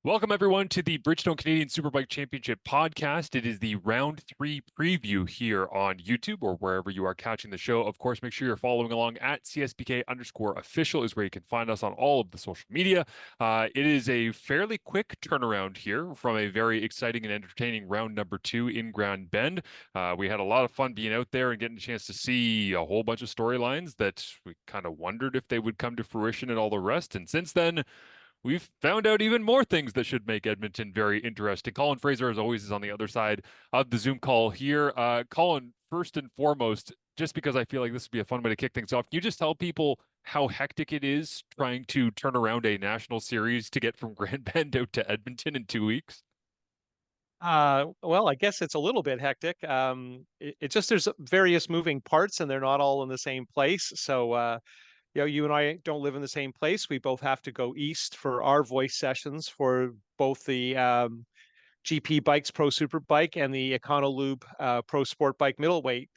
Welcome, everyone, to the Bridgestone Canadian Superbike Championship podcast. It is the round three preview here on YouTube or wherever you are catching the show. Of course, make sure you're following along at CSBK_official is where you can find us on all of the social media. It is a fairly quick turnaround here from a very exciting and entertaining round number two in Grand Bend. We had a lot of fun being out there and getting a chance to see a whole bunch of storylines that we kind of wondered if they would come to fruition and all the rest. And since then, we've found out even more things that should make Edmonton very interesting. Colin Fraser, as always, is on the other side of the Zoom call here. Colin, first and foremost, just because I feel like this would be a fun way to kick things off, can you just tell people how hectic it is trying to turn around a national series to get from Grand Bend out to Edmonton in 2 weeks? Well, I guess it's a little bit hectic. It just there's various moving parts and they're not all in the same place. You and I don't live in the same place. We both have to go east for our voice sessions for both the GP Bikes Pro Superbike and the Econolube Pro Sport Bike Middleweight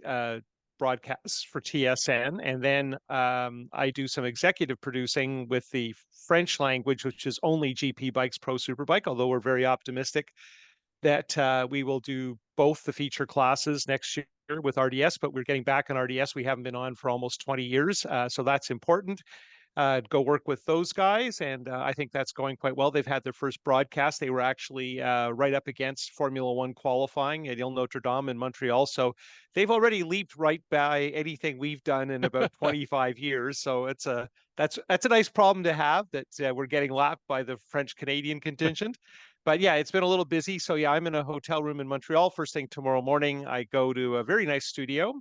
broadcasts for TSN. And then I do some executive producing with the French language, which is only GP Bikes Pro Superbike, although we're very optimistic that we will do both the feature classes next year with RDS, but we're getting back on RDS. We haven't been on for almost 20 years. So that's important. Go work with those guys. And I think that's going quite well. They've had their first broadcast. They were actually right up against Formula One qualifying at Ile Notre Dame in Montreal. So they've already leaped right by anything we've done in about 25 years. So that's a nice problem to have that we're getting lapped by the French Canadian contingent. But yeah, it's been a little busy. So yeah, I'm in a hotel room in Montreal. First thing tomorrow morning, I go to a very nice studio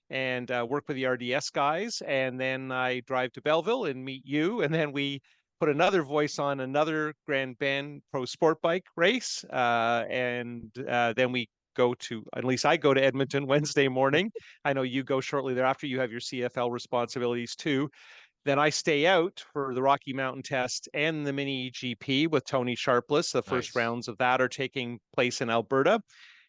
and work with the RDS guys. And then I drive to Belleville and meet you. And then we put another voice on another Grand Bend Pro Sport Bike race. And then we go to, at least I go to Edmonton Wednesday morning. I know you go shortly thereafter. You have your CFL responsibilities too. Then I stay out for the Rocky Mountain Test and the Mini GP with Tony Sharpless. The first Nice. rounds of that are taking place in Alberta.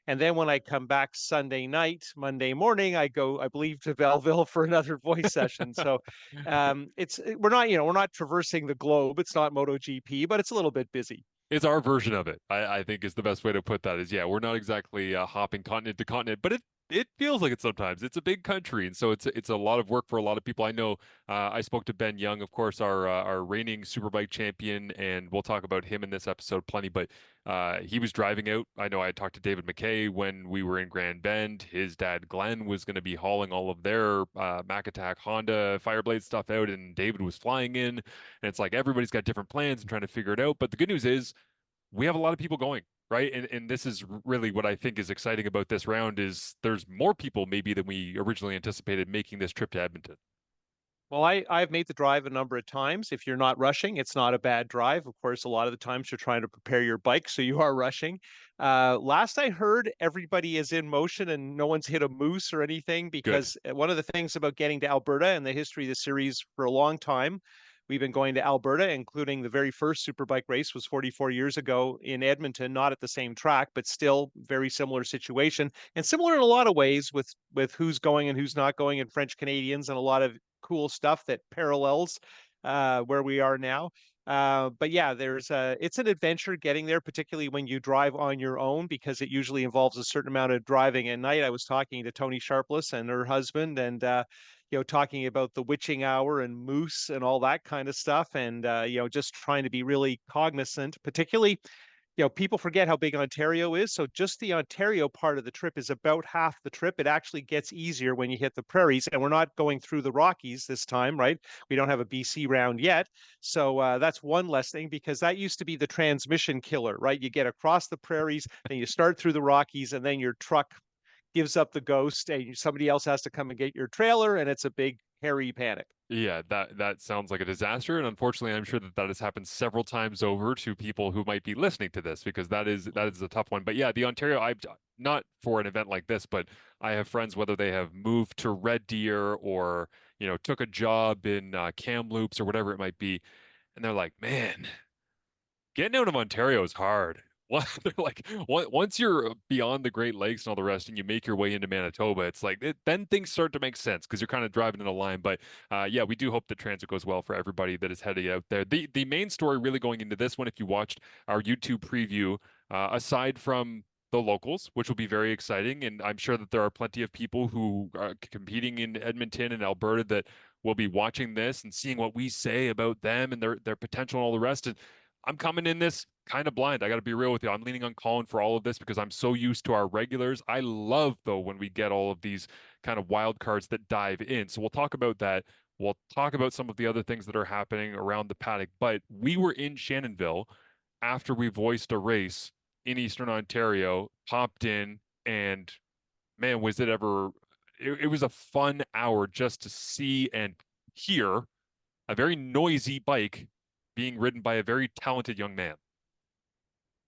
And then when I come back Sunday night, Monday morning, I go, I believe, to Belleville for another voice session. So we're not traversing the globe. It's not MotoGP, but it's a little bit busy. It's our version of it. I think is the best way to put that is, yeah, we're not exactly hopping continent to continent, but it feels like it sometimes. It's a big country, and so it's a lot of work for a lot of people. I know I spoke to Ben Young, of course, our reigning Superbike champion, and we'll talk about him in this episode plenty, but he was driving out. I know I had talked to David McKay when we were in Grand Bend. His dad, Glenn, was going to be hauling all of their Mac Attack Honda Fireblade stuff out, and David was flying in. And it's like everybody's got different plans and trying to figure it out. But the good news is we have a lot of people going, right? And this is really what I think is exciting about this round is there's more people maybe than we originally anticipated making this trip to Edmonton. Well, I've made the drive a number of times. If you're not rushing, it's not a bad drive. Of course, a lot of the times you're trying to prepare your bike, so you are rushing. Last I heard, everybody is in motion and no one's hit a moose or anything Good. because one of the things about getting to Alberta and the history of the series for a long time, we've been going to Alberta, including the very first Superbike race was 44 years ago in Edmonton, not at the same track, but still very similar situation and similar in a lot of ways with who's going and who's not going and French Canadians and a lot of cool stuff that parallels where we are now. But yeah, it's an adventure getting there, particularly when you drive on your own, because it usually involves a certain amount of driving at night. I was talking to Tony Sharpless and her husband, and talking about the witching hour and moose and all that kind of stuff, and just trying to be really cognizant, particularly people forget how big Ontario is. So just the Ontario part of the trip is about half the trip. It actually gets easier when you hit the prairies, and we're not going through the Rockies this time, right? We don't have a BC round yet. So that's one less thing because that used to be the transmission killer, right? You get across the prairies, then you start through the Rockies, and then your truck gives up the ghost, and somebody else has to come and get your trailer, and it's a big, hairy panic. Yeah, that sounds like a disaster, and unfortunately, I'm sure that that has happened several times over to people who might be listening to this because that is a tough one. But yeah, the Ontario, I not for an event like this, but I have friends whether they have moved to Red Deer or took a job in Kamloops or whatever it might be, and they're like, man, getting out of Ontario is hard. They're like once you're beyond the Great Lakes and all the rest, and you make your way into Manitoba, it's like then things start to make sense because you're kind of driving in a line. But yeah, we do hope the transit goes well for everybody that is heading out there. The main story really going into this one, if you watched our YouTube preview, aside from the locals, which will be very exciting, and I'm sure that there are plenty of people who are competing in Edmonton and Alberta that will be watching this and seeing what we say about them and their potential and all the rest. And I'm coming in this kind of blind. I got to be real with you. I'm leaning on Colin for all of this because I'm so used to our regulars. I love, though, when we get all of these kind of wild cards that dive in. So we'll talk about that. We'll talk about some of the other things that are happening around the paddock. But we were in Shannonville after we voiced a race in Eastern Ontario, popped in, and man, was it ever, it was a fun hour just to see and hear a very noisy bike being ridden by a very talented young man.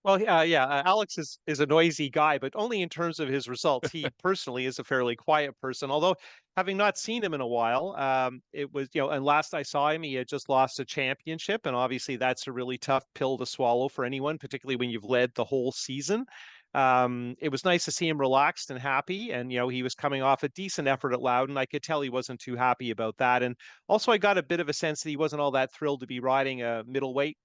Well, yeah, Alex is a noisy guy, but only in terms of his results. He personally is a fairly quiet person, although having not seen him in a while, it was, and last I saw him, he had just lost a championship, and obviously that's a really tough pill to swallow for anyone, particularly when you've led the whole season. It was nice to see him relaxed and happy, and he was coming off a decent effort at Loudon. I could tell he wasn't too happy about that, and also I got a bit of a sense that he wasn't all that thrilled to be riding a middleweight.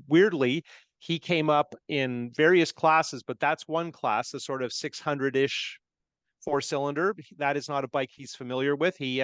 Weirdly, he came up in various classes, but that's one class, the sort of 600-ish four-cylinder. That is not a bike he's familiar with. He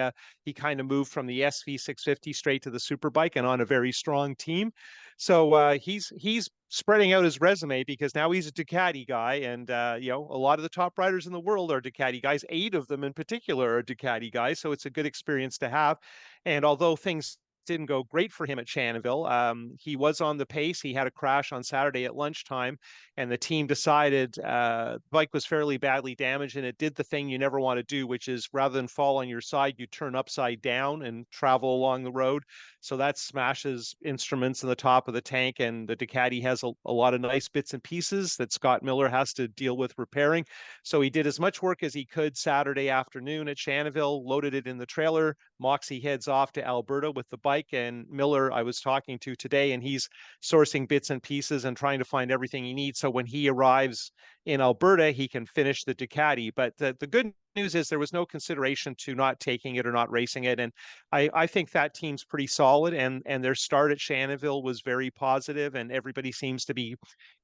kind of moved from the SV 650 straight to the superbike and on a very strong team. So he's spreading out his resume because now he's a Ducati guy, and a lot of the top riders in the world are Ducati guys. 8 of them in particular are Ducati guys, so it's a good experience to have. And although things didn't go great for him at Shannonville. He was on the pace. He had a crash on Saturday at lunchtime, and the team decided the bike was fairly badly damaged, and it did the thing you never want to do, which is rather than fall on your side, you turn upside down and travel along the road. So that smashes instruments in the top of the tank, and the Ducati has a lot of nice bits and pieces that Scott Miller has to deal with repairing. So he did as much work as he could Saturday afternoon at Shannonville, loaded it in the trailer. Moxie heads off to Alberta with the bike, and Miller I was talking to today, and he's sourcing bits and pieces and trying to find everything he needs. So when he arrives in Alberta, he can finish the Ducati. But the good news is there was no consideration to not taking it or not racing it. And I think that team's pretty solid, and their start at Shannonville was very positive, and everybody seems to be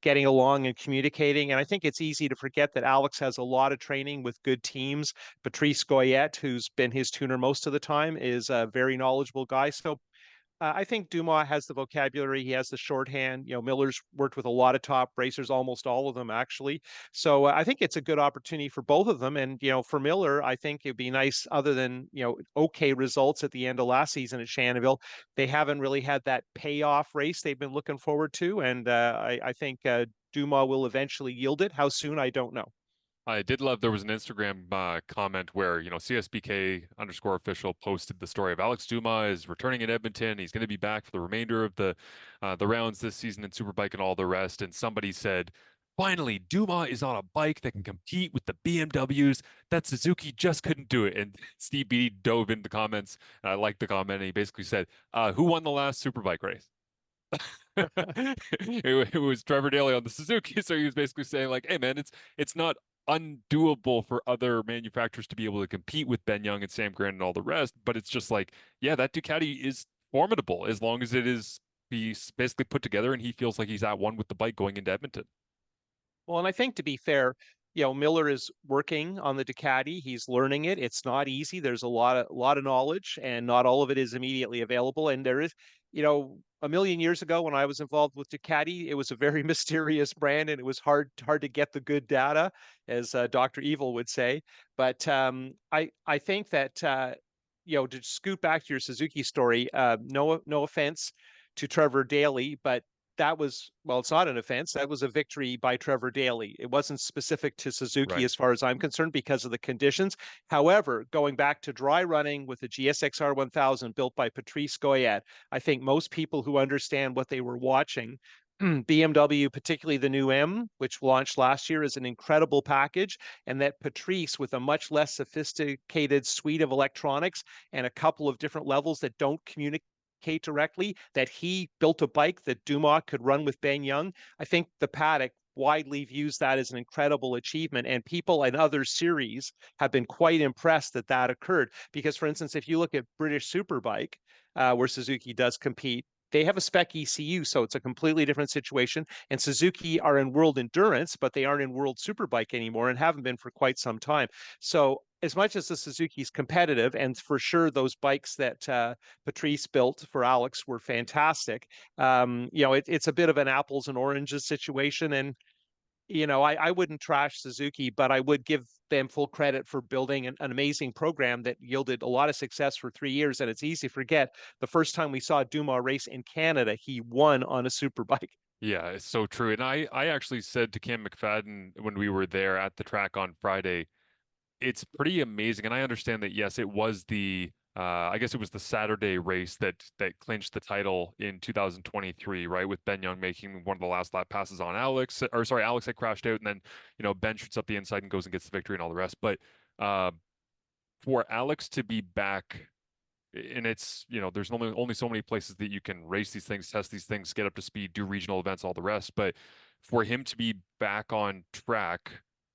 getting along and communicating. And I think it's easy to forget that Alex has a lot of training with good teams. Patrice Goyette, who's been his tuner most of the time, is a very knowledgeable guy. So I think Dumas has the vocabulary. He has the shorthand. Miller's worked with a lot of top racers, almost all of them actually. So I think it's a good opportunity for both of them. And for Miller, I think it'd be nice. Other than okay results at the end of last season at Shannonville, they haven't really had that payoff race they've been looking forward to. And I think Dumas will eventually yield it. How soon, I don't know. I did love there was an Instagram comment where, CSBK underscore official posted the story of Alex Dumas is returning in Edmonton. He's going to be back for the remainder of the rounds this season in Superbike and all the rest. And somebody said, finally, Dumas is on a bike that can compete with the BMWs that Suzuki just couldn't do it. And Steve Beatty dove into the comments, and I liked the comment. And he basically said, who won the last Superbike race? It was Trevor Daly on the Suzuki. So he was basically saying like, hey man, it's not undoable for other manufacturers to be able to compete with Ben Young and Sam Grant and all the rest, but it's just like, yeah, that Ducati is formidable as long as it is he's basically put together and he feels like he's at one with the bike going into Edmonton. Well, and I think to be fair, Miller is working on the Ducati. He's learning it. It's not easy. There's a lot of knowledge, and not all of it is immediately available. And there is, a million years ago when I was involved with Ducati, it was a very mysterious brand, and it was hard to get the good data, as Dr. Evil would say. But I think that to scoot back to your Suzuki story, no offense to Trevor Daly, but that was, well, it's not an offense. That was a victory by Trevor Daly. It wasn't specific to Suzuki Right. as far as I'm concerned because of the conditions. However, going back to dry running with the GSXR 1000 built by Patrice Goyette, I think most people who understand what they were watching, BMW, particularly the new M, which launched last year, is an incredible package, and that Patrice, with a much less sophisticated suite of electronics and a couple of different levels that don't communicate Kate directly, that he built a bike that Dumas could run with Ben Young. I think the paddock widely views that as an incredible achievement, and people in other series have been quite impressed that that occurred. Because, for instance, if you look at British Superbike, where Suzuki does compete, they have a spec ECU, so it's a completely different situation. And Suzuki are in World Endurance, but they aren't in World Superbike anymore and haven't been for quite some time. So as much as the Suzuki's competitive, and for sure those bikes that Patrice built for Alex were fantastic, it's a bit of an apples and oranges situation. And I wouldn't trash Suzuki, but I would give them full credit for building an amazing program that yielded a lot of success for 3 years. And it's easy to forget the first time we saw Dumas race in Canada, he won on a superbike. Yeah, it's so true. And I actually said to Cam McFadden when we were there at the track on Friday, it's pretty amazing. And I understand that, yes, it was I guess it was the Saturday race that clinched the title in 2023, right? With Ben Young making one of the last lap passes on Alex, or sorry, Alex had crashed out, and then, Ben shoots up the inside and goes and gets the victory and all the rest. But uh, for Alex to be back, and it's, there's only so many places that you can race these things, test these things, get up to speed, do regional events, all the rest. But for him to be back on track,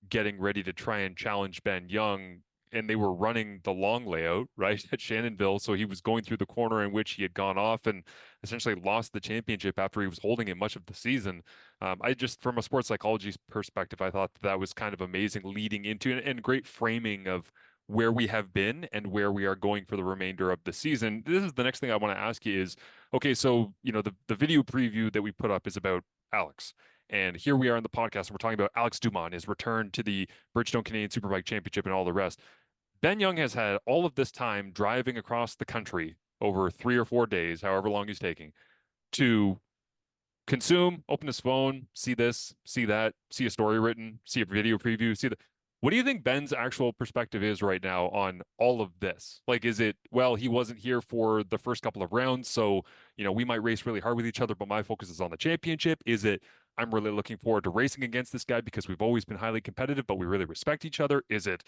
getting ready to try and challenge Ben Young, and they were running the long layout, right, at Shannonville. So he was going through the corner in which he had gone off and essentially lost the championship after he was holding it much of the season. I just, from a sports psychology perspective, I thought that was kind of amazing leading into and great framing of where we have been and where we are going for the remainder of the season. This is the next thing I want to ask you is, okay, so, the video preview that we put up is about Alex. And here we are in the podcast, and we're talking about Alex Dumas, his return to the Bridgestone Canadian Superbike Championship and all the rest. Ben Young has had all of this time driving across the country over 3 or 4 days, however long he's taking, to consume, open his phone, see this, see that, see a story written, see a video preview, see the. What do you think Ben's actual perspective is right now on all of this? Like, is it, well, he wasn't here for the first couple of rounds, so, we might race really hard with each other, but my focus is on the championship? Is it, I'm really looking forward to racing against this guy because we've always been highly competitive, but we really respect each other? Is it,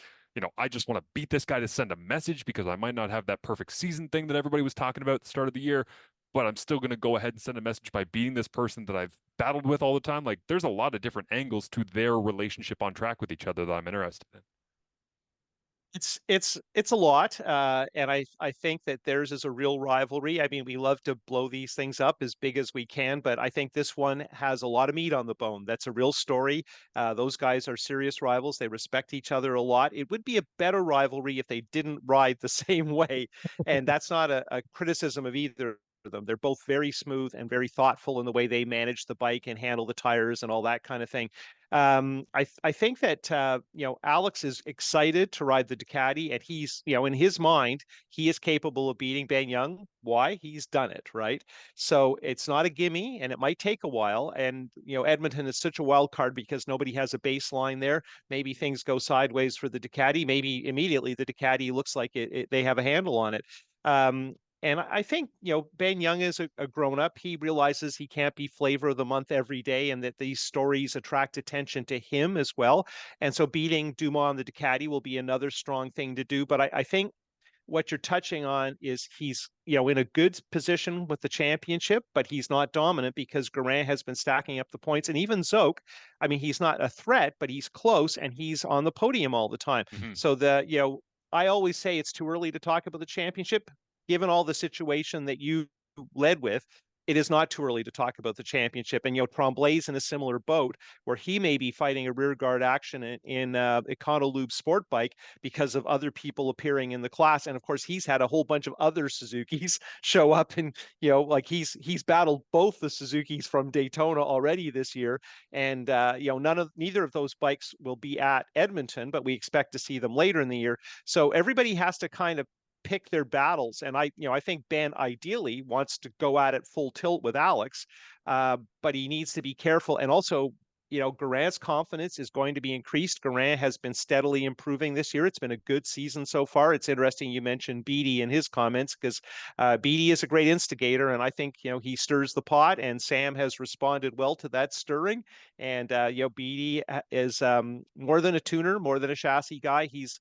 I just want to beat this guy to send a message because I might not have that perfect season thing that everybody was talking about at the start of the year, but I'm still going to go ahead and send a message by beating this person that I've battled with all the time? Like, there's a lot of different angles to their relationship on track with each other that I'm interested in. It's a lot, and I think that theirs is a real rivalry. I mean, we love to blow these things up as big as we can, but I think this one has a lot of meat on the bone. That's a real story. Those guys are serious rivals. They respect each other a lot. It would be a better rivalry if they didn't ride the same way, and that's not a criticism of either of them. They're both very smooth and very thoughtful in the way they manage the bike and handle the tires and all that kind of thing. I think that Alex is excited to ride the Ducati, and he's in his mind he is capable of beating Ben Young. Why? He's done it, right? So it's not a gimme, and it might take a while. And Edmonton is such a wild card because nobody has a baseline there. Maybe things go sideways for the Ducati. Maybe immediately the Ducati looks like they have a handle on it. Um, and I think, Ben Young is a grown up. He realizes he can't be flavor of the month every day and that these stories attract attention to him as well. And so beating Dumas on the Ducati will be another strong thing to do. But I think what you're touching on is he's, in a good position with the championship, but he's not dominant because Geraint has been stacking up the points. And even Zoke, I mean, he's not a threat, but he's close and he's on the podium all the time. Mm-hmm. So I always say it's too early to talk about the championship given all the situation that you led with. It is not too early to talk about the championship. And Tremblay's in a similar boat where he may be fighting a rear guard action in Econolube Sport Bike because of other people appearing in the class. And of course, he's had a whole bunch of other Suzukis show up, and like he's battled both the Suzukis from Daytona already this year. And neither of those bikes will be at Edmonton, but we expect to see them later in the year. So everybody has to kind of pick their battles. And I think Ben ideally wants to go at it full tilt with Alex, but he needs to be careful. And also, Geraint's confidence is going to be increased. Geraint has been steadily improving this year. It's been a good season so far. It's interesting you mentioned Beatty in his comments because Beatty is a great instigator, and I think he stirs the pot. And Sam has responded well to that stirring. And Beatty is more than a tuner, more than a chassis guy. He's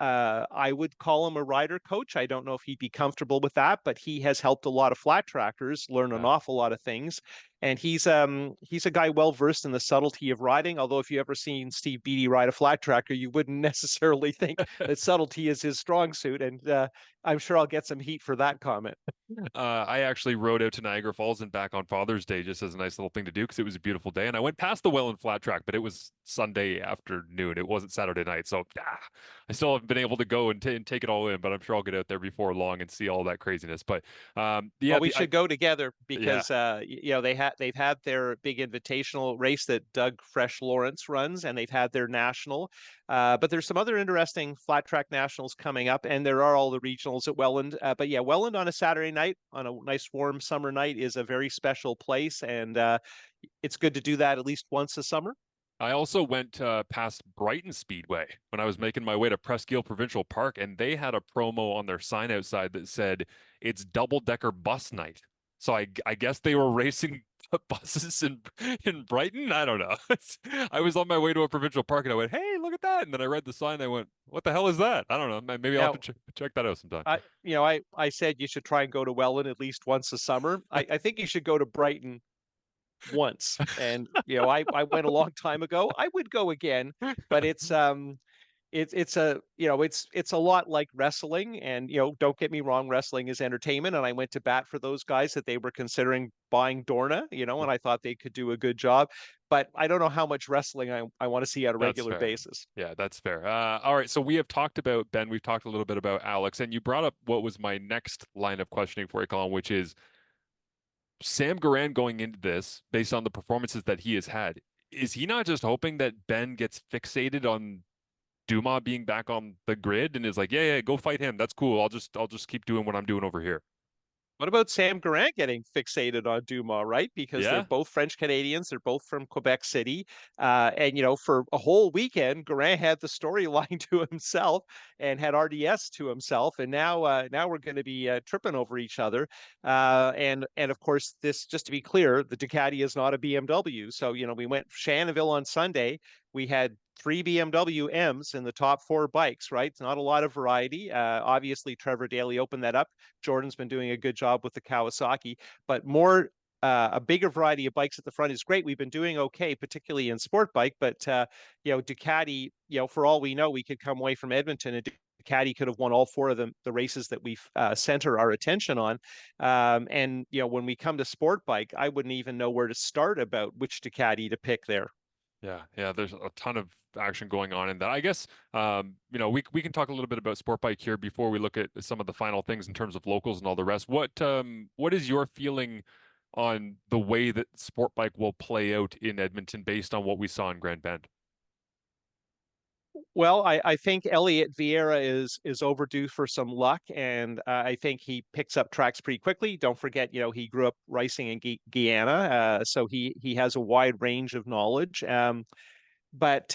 I would call him a rider coach. I don't know if he'd be comfortable with that, but he has helped a lot of flat trackers learn an Yeah. awful lot of things. And he's a guy well versed in the subtlety of riding. Although if you ever seen Steve Beattie ride a flat tracker, you wouldn't necessarily think that subtlety is his strong suit. And I'm sure I'll get some heat for that comment. I actually rode out to Niagara Falls and back on Father's Day just as a nice little thing to do because it was a beautiful day. And I went past the Welland Flat Track, but it was Sunday afternoon. It wasn't Saturday night. So I still haven't been able to go and take it all in, but I'm sure I'll get out there before long and see all that craziness. But yeah, Well, we should go together yeah. because they've had their big invitational race that Doug Fresh Lawrence runs, and they've had their national. But there's some other interesting flat track nationals coming up, and there are all the regionals at Welland. But yeah, Welland on a Saturday night, on a nice warm summer night, is a very special place, and it's good to do that at least once a summer. I also went past Brighton Speedway when I was making my way to Presqu'île Provincial Park, and they had a promo on their sign outside that said it's double-decker bus night. So I guess they were racing buses in Brighton. I don't know. I was on my way to a provincial park and I went, "Hey, look at that!" And then I read the sign. And I went, "What the hell is that?" I don't know. Maybe I'll have Now, to check that out sometime. I said you should try and go to Welland at least once a summer. I think you should go to Brighton once. And I went a long time ago. I would go again, but it's a it's a lot like wrestling. And don't get me wrong, wrestling is entertainment, and I went to bat for those guys that they were considering buying Dorna, and I thought they could do a good job, but I don't know how much wrestling I want to see on a That's regular fair. basis. Yeah, that's fair. All right, so we have talked about Ben. We've talked a little bit about Alex, and you brought up what was my next line of questioning for you, Colin, which is Sam Garand going into this based on the performances that he has had. Is he not just hoping that Ben gets fixated on Dumas being back on the grid and is like, yeah, go fight him. That's cool. I'll just keep doing what I'm doing over here. What about Sam Garant getting fixated on Dumas, right? Because they're Yeah, both French Canadians. They're both from Quebec City. And, for a whole weekend, Garant had the storyline to himself and had RDS to himself. And now we're going to be tripping over each other. And of course, this, just to be clear, the Ducati is not a BMW. So, we went Shannonville on Sunday. We had three BMW M's in the top four bikes, right? It's not a lot of variety. Obviously, Trevor Daly opened that up. Jordan's been doing a good job with the Kawasaki, but a bigger variety of bikes at the front is great. We've been doing okay, particularly in sport bike, but Ducati, for all we know, we could come away from Edmonton and Ducati could have won all four of the races that we've center our attention on. And when we come to sport bike, I wouldn't even know where to start about which Ducati to pick there. yeah. There's a ton of action going on in that. I guess we can talk a little bit about sport bike here before we look at some of the final things in terms of locals and all the rest. What is your feeling on the way that sport bike will play out in Edmonton based on what we saw in Grand Bend? Well, I think Elliot Vieira is overdue for some luck, and I think he picks up tracks pretty quickly. Don't forget, he grew up racing in Guyana, so he has a wide range of knowledge. But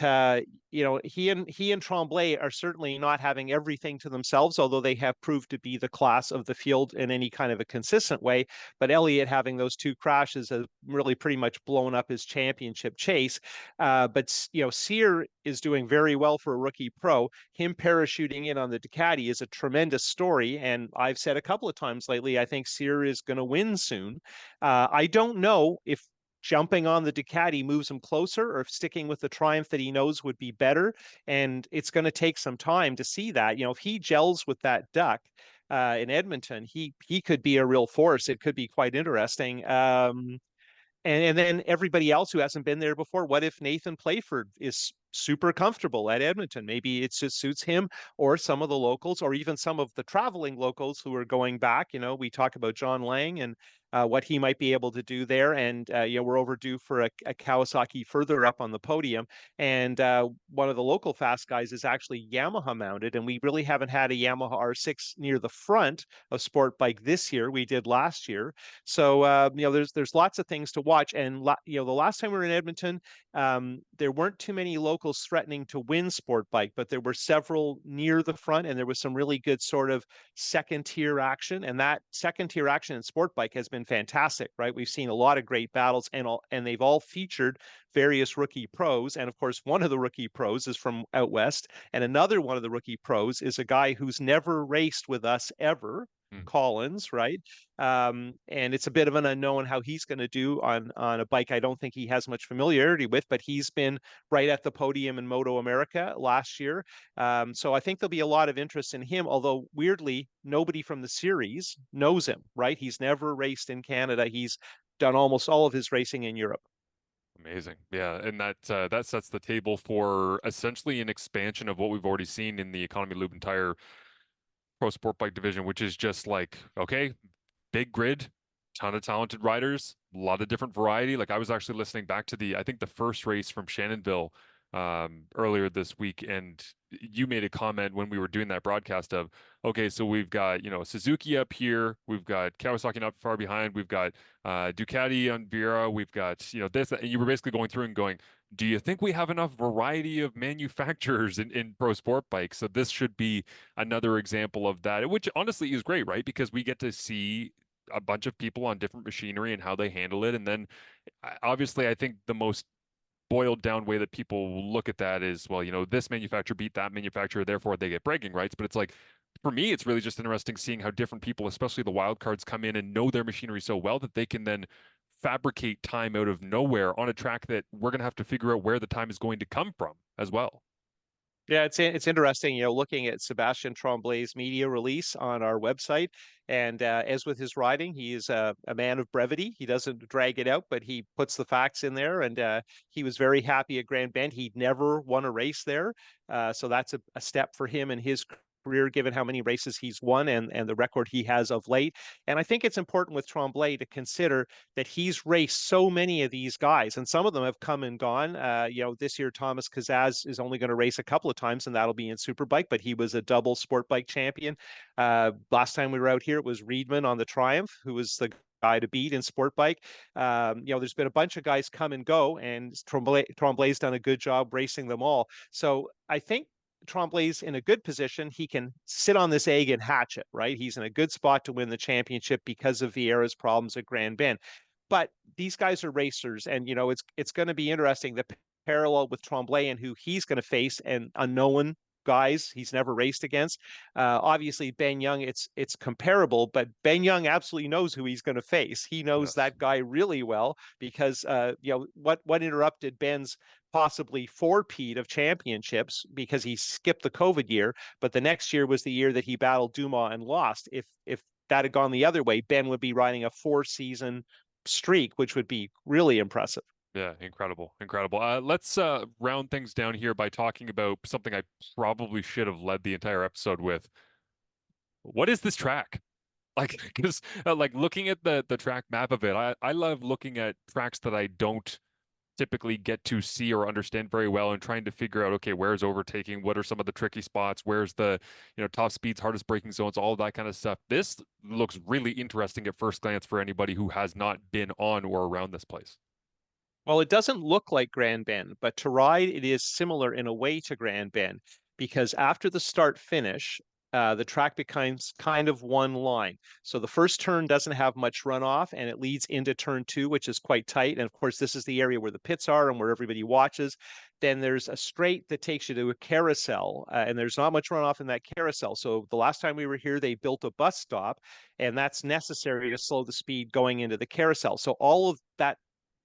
he and Tremblay are certainly not having everything to themselves, although they have proved to be the class of the field in any kind of a consistent way. But Elliott having those two crashes has really pretty much blown up his championship chase. But Cyr is doing very well for a rookie pro. Him parachuting in on the Ducati is a tremendous story, and I've said a couple of times lately, I think Cyr is going to win soon. I don't know if jumping on the Ducati moves him closer, or if sticking with the Triumph that he knows would be better. And it's going to take some time to see that. If he gels with that duck in Edmonton, he could be a real force. It could be quite interesting. And then everybody else who hasn't been there before, what if Nathan Playford is super comfortable at Edmonton? Maybe it just suits him, or some of the locals, or even some of the traveling locals who are going back. We talk about John Lang and what he might be able to do there. And, we're overdue for a Kawasaki further up on the podium. And one of the local fast guys is actually Yamaha mounted. And we really haven't had a Yamaha R6 near the front of sport bike this year. We did last year. So, there's lots of things to watch. And, the last time we were in Edmonton, there weren't too many locals threatening to win sport bike, but there were several near the front, and there was some really good sort of second tier action. And that second tier action in sport bike has been been fantastic, right? We've seen a lot of great battles, and they've all featured various rookie pros. And of course, one of the rookie pros is from out west, and another one of the rookie pros is a guy who's never raced with us ever. Mm. Collins, right? And it's a bit of an unknown how he's going to do on a bike I don't think he has much familiarity with, but he's been right at the podium in Moto America last year. So I think there'll be a lot of interest in him, although weirdly, nobody from the series knows him, right? He's never raced in Canada. He's done almost all of his racing in Europe. Amazing. Yeah, and that sets the table for essentially an expansion of what we've already seen in the economy lube and tire pro sport bike division, which is just like, okay, big grid, ton of talented riders, a lot of different variety. Like I was actually listening back to I think the first race from Shannonville earlier this week, and you made a comment when we were doing that broadcast of, okay, so we've got, Suzuki up here, we've got Kawasaki not far behind, we've got Ducati on Vieira, we've got, this, and you were basically going through and going, do you think we have enough variety of manufacturers in pro sport bikes? So this should be another example of that, which honestly is great, right? Because we get to see a bunch of people on different machinery and how they handle it. And then obviously, I think the most boiled down way that people look at that is, well, this manufacturer beat that manufacturer, therefore they get bragging rights. But it's like, for me, it's really just interesting seeing how different people, especially the wild cards, come in and know their machinery so well that they can then fabricate time out of nowhere on a track that we're going to have to figure out where the time is going to come from as well. Yeah, it's interesting, looking at Sebastian Tremblay's media release on our website, and as with his riding, he is a man of brevity. He doesn't drag it out, but he puts the facts in there. And he was very happy at Grand Bend. He'd never won a race there, so that's a step for him in his career, given how many races he's won and the record he has of late. And I think it's important with Tremblay to consider that he's raced so many of these guys, and some of them have come and gone. This year Thomas Kazaz is only going to race a couple of times, and that'll be in Superbike, but he was a double sport bike champion. Last time we were out here, it was Reedman on the Triumph, who was the guy to beat in sport bike. There's been a bunch of guys come and go, and Tremblay's done a good job racing them all. So I think Tremblay's in a good position. He can sit on this egg and hatch it, right? He's in a good spot to win the championship because of Vieira's problems at Grand Bend. But these guys are racers, and it's going to be interesting the parallel with Tremblay and who he's going to face, and unknown guys he's never raced against. Obviously, Ben Young, it's comparable, but Ben Young absolutely knows who he's going to face. He knows that guy really well because what interrupted Ben's possibly four-peat of championships because he skipped the COVID year, but the next year was the year that he battled Dumas and lost. If that had gone the other way, Ben would be riding a four-season streak, which would be really impressive. Yeah, incredible, incredible. Let's round things down here by talking about something I probably should have led the entire episode with. What is this track? Like, because like looking at the track map of it, I love looking at tracks that I don't typically get to see or understand very well and trying to figure out, okay, where's overtaking? What are some of the tricky spots? Where's the, top speeds, hardest braking zones, all of that kind of stuff. This looks really interesting at first glance for anybody who has not been on or around this place. Well, it doesn't look like Grand Bend, but to ride, it is similar in a way to Grand Bend because after the start finish, the track becomes kind of one line. So the first turn doesn't have much runoff and it leads into turn two, which is quite tight. And of course, this is the area where the pits are and where everybody watches. Then there's a straight that takes you to a carousel, and there's not much runoff in that carousel. So the last time we were here, they built a bus stop, and that's necessary to slow the speed going into the carousel. So all of that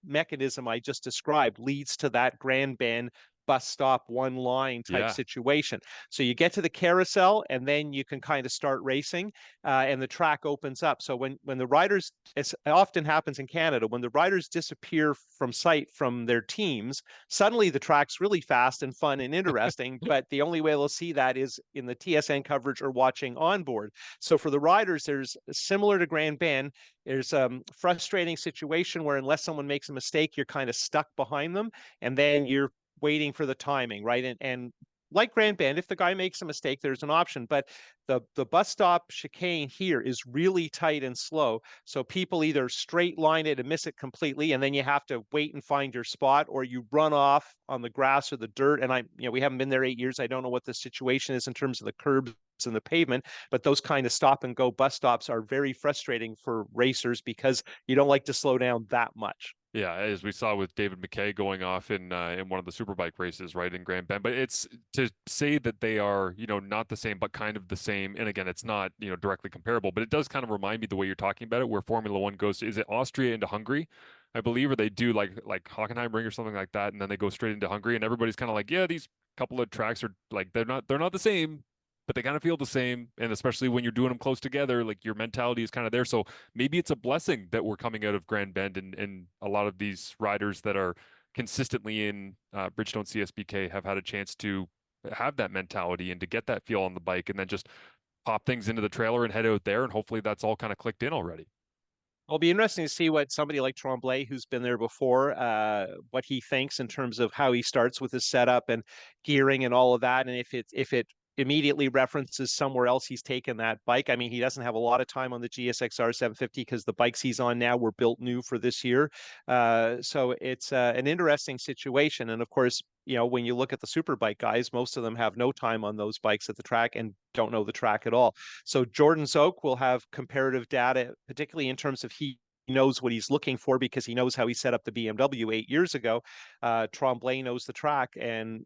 mechanism I just described leads to that Grand Bend bus stop one line type situation. So you get to the carousel and then you can kind of start racing, and the track opens up. So when the riders, it often happens in Canada, when the riders disappear from sight from their teams, suddenly the track's really fast and fun and interesting, but the only way they'll see that is in the TSN coverage or watching onboard. So for the riders, there's similar to Grand Bend, there's a frustrating situation where unless someone makes a mistake, you're kind of stuck behind them, and then you're waiting for the timing, right? And like Grand Bend, if the guy makes a mistake, there's an option. But the bus stop chicane here is really tight and slow. So people either straight line it and miss it completely, and then you have to wait and find your spot, or you run off on the grass or the dirt. And we haven't been there 8 years. I don't know what the situation is in terms of the curbs and the pavement, but those kind of stop and go bus stops are very frustrating for racers because you don't like to slow down that much. Yeah, as we saw with David McKay going off in one of the Superbike races, right, in Grand Bend. But it's to say that they are, not the same, but kind of the same. And again, it's not, directly comparable, but it does kind of remind me the way you're talking about it, where Formula One goes, is it Austria into Hungary, I believe, or they do like Hockenheimring or something like that, and then they go straight into Hungary, and everybody's kind of like, yeah, these couple of tracks are like they're not the same, but they kind of feel the same. And especially when you're doing them close together, like your mentality is kind of there. So maybe it's a blessing that we're coming out of Grand Bend, and a lot of these riders that are consistently in Bridgestone CSBK have had a chance to have that mentality and to get that feel on the bike, and then just pop things into the trailer and head out there. And hopefully that's all kind of clicked in already. It'll be interesting to see what somebody like Tremblay, who's been there before, what he thinks in terms of how he starts with his setup and gearing and all of that, and if it immediately references somewhere else he's taken that bike. I mean, he doesn't have a lot of time on the GSXR 750 because the bikes he's on now were built new for this year. So it's an interesting situation, and of course, when you look at the superbike guys, most of them have no time on those bikes at the track and don't know the track at all. So Jordan Zoke will have comparative data, particularly in terms of he knows what he's looking for because he knows how he set up the BMW 8 years ago. Tremblay knows the track, and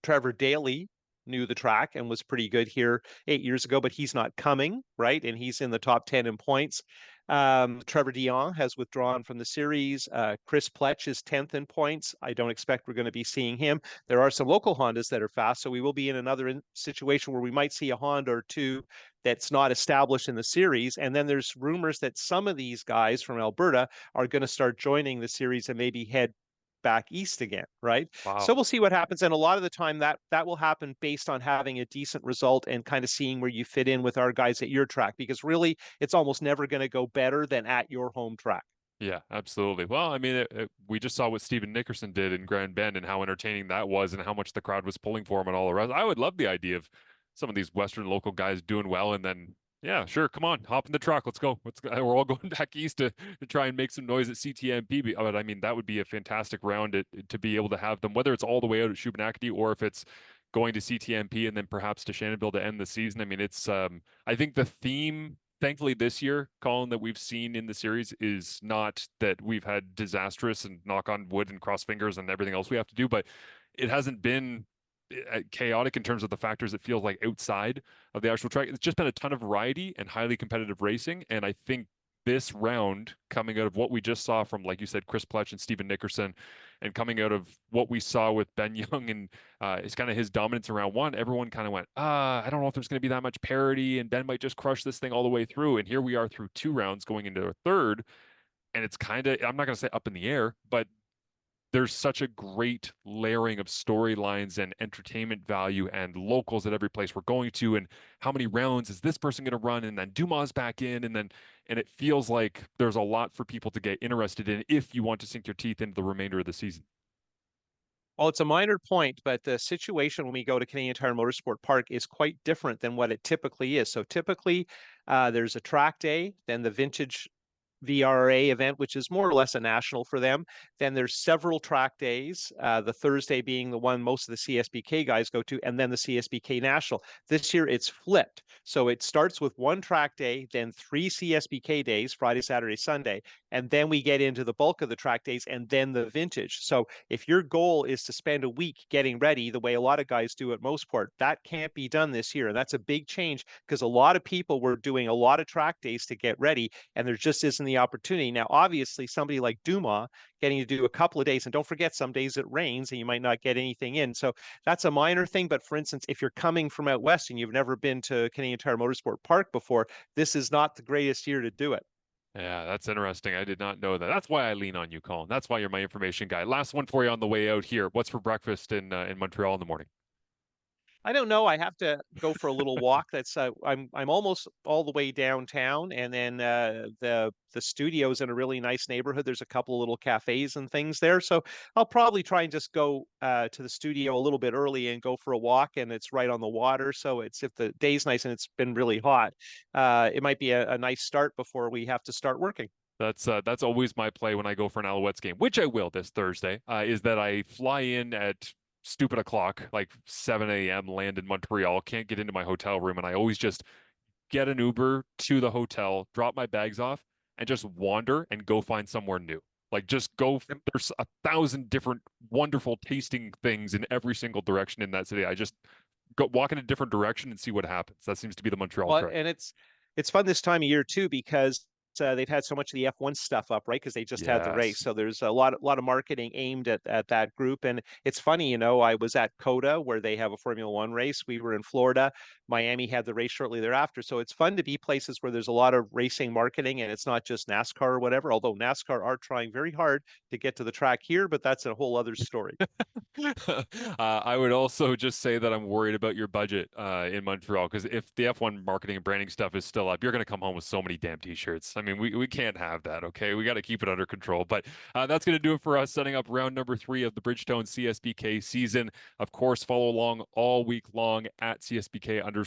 Trevor Daly knew the track and was pretty good here 8 years ago, but he's not coming, right? And he's in the top 10 in points. Trevor Dion has withdrawn from the series. Chris Pletch is 10th in points. I don't expect we're going to be seeing him. There are some local Hondas that are fast, so we will be in another situation where we might see a Honda or two that's not established in the series. And then there's rumors that some of these guys from Alberta are going to start joining the series and maybe head back east again, right? So Wow. we'll see what happens. And a lot of the time that will happen based on having a decent result and kind of seeing where you fit in with our guys at your track, because really it's almost never going to go better than at your home track. Yeah, absolutely. Well, I mean, we just saw what Steven Nickerson did in Grand Bend and how entertaining that was and how much the crowd was pulling for him and all the rest. I would love the idea of some of these Western local guys doing well, and then, yeah, sure, come on, hop in the truck. Let's go. We're all going back east to try and make some noise at CTMP. But I mean, that would be a fantastic round to be able to have them, whether it's all the way out at Shubenacadie or if it's going to CTMP and then perhaps to Shannonville to end the season. I mean, I think the theme, thankfully, this year, Colin, that we've seen in the series is not that we've had disastrous and knock on wood and cross fingers and everything else we have to do, but it hasn't been chaotic in terms of the factors that feels like outside of the actual track. It's just been a ton of variety and highly competitive racing. And I think this round, coming out of what we just saw from, like you said, Chris Pletch and Steven Nickerson, and coming out of what we saw with Ben Young and it's kind of his dominance in round one, everyone kind of went, I don't know if there's going to be that much parity and Ben might just crush this thing all the way through. And here we are through two rounds going into a third. And it's kind of, I'm not going to say up in the air, but there's such a great layering of storylines and entertainment value and locals at every place we're going to, and how many rounds is this person going to run, and then Dumas back in, and it feels like there's a lot for people to get interested in if you want to sink your teeth into the remainder of the season. Well, it's a minor point, but the situation when we go to Canadian Tire Motorsport Park is quite different than what it typically is. So typically, there's a track day, then the vintage VRA event, which is more or less a national for them. Then there's several track days, the Thursday being the one most of the CSBK guys go to, and then the CSBK National. This year it's flipped. So it starts with one track day, then three CSBK days, Friday, Saturday, Sunday, and then we get into the bulk of the track days and then the vintage. So if your goal is to spend a week getting ready the way a lot of guys do at Mostport, that can't be done this year. And that's a big change because a lot of people were doing a lot of track days to get ready, and there just isn't the opportunity. Now, obviously, somebody like Dumas getting to do a couple of days, and don't forget, some days it rains and you might not get anything in. So that's a minor thing. But for instance, if you're coming from out west and you've never been to Canadian Tire Motorsport Park before, this is not the greatest year to do it. Yeah, that's interesting. I did not know that. That's why I lean on you, Colin. That's why you're my information guy. Last one for you on the way out here. What's for breakfast in Montreal in the morning? I don't know. I have to go for a little walk. That's I'm almost all the way downtown, and then the studio's in a really nice neighborhood. There's a couple of little cafes and things there, so I'll probably try and just go to the studio a little bit early and go for a walk. And it's right on the water, so it's if the day's nice and it's been really hot, it might be a nice start before we have to start working. That's always my play when I go for an Alouettes game, which I will this Thursday. Is that I fly in at stupid o'clock, like 7 a.m., land in Montreal, can't get into my hotel room, and I always just get an Uber to the hotel, drop my bags off, and just wander and go find somewhere new. Like just go. There's 1,000 different wonderful tasting things in every single direction in that city. I just go walk in a different direction and see what happens. That seems to be the Montreal Well, trick. and it's fun this time of year too because they've had so much of the F1 stuff up, right? Because they just had the race, Yes. so there's a lot of marketing aimed at that group. And it's funny, I was at COTA where they have a Formula One race. We were in Florida. Miami had the race shortly thereafter. So it's fun to be places where there's a lot of racing marketing, and it's not just NASCAR or whatever. Although NASCAR are trying very hard to get to the track here, but that's a whole other story. I would also just say that I'm worried about your budget in Montreal because if the F1 marketing and branding stuff is still up, you're going to come home with so many damn t-shirts. I mean, we can't have that, okay? We got to keep it under control. But that's going to do it for us, setting up round number 3 of the Bridgestone CSBK season. Of course, follow along all week long at CSBK underscore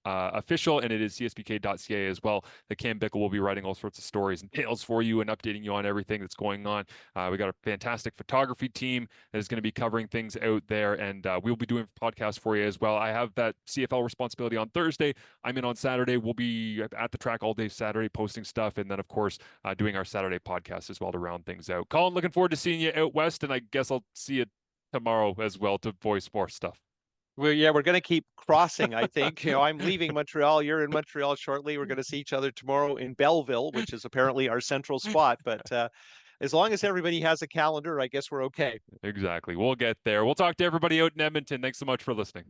official, and it is csbk.ca as well. The Cam Bickle will be writing all sorts of stories and tales for you and updating you on everything that's going on. We got a fantastic photography team that is going to be covering things out there, and we'll be doing podcasts for you as well. I have that CFL responsibility on Thursday. I'm in on Saturday. We'll be at the track all day Saturday posting stuff, and then of course doing our Saturday podcast as well to round things out. Colin, looking forward to seeing you out west, and I guess I'll see you tomorrow as well to voice more stuff. Well, yeah, we're going to keep crossing, I think. I'm leaving Montreal. You're in Montreal shortly. We're going to see each other tomorrow in Belleville, which is apparently our central spot. But as long as everybody has a calendar, I guess we're okay. Exactly. We'll get there. We'll talk to everybody out in Edmonton. Thanks so much for listening.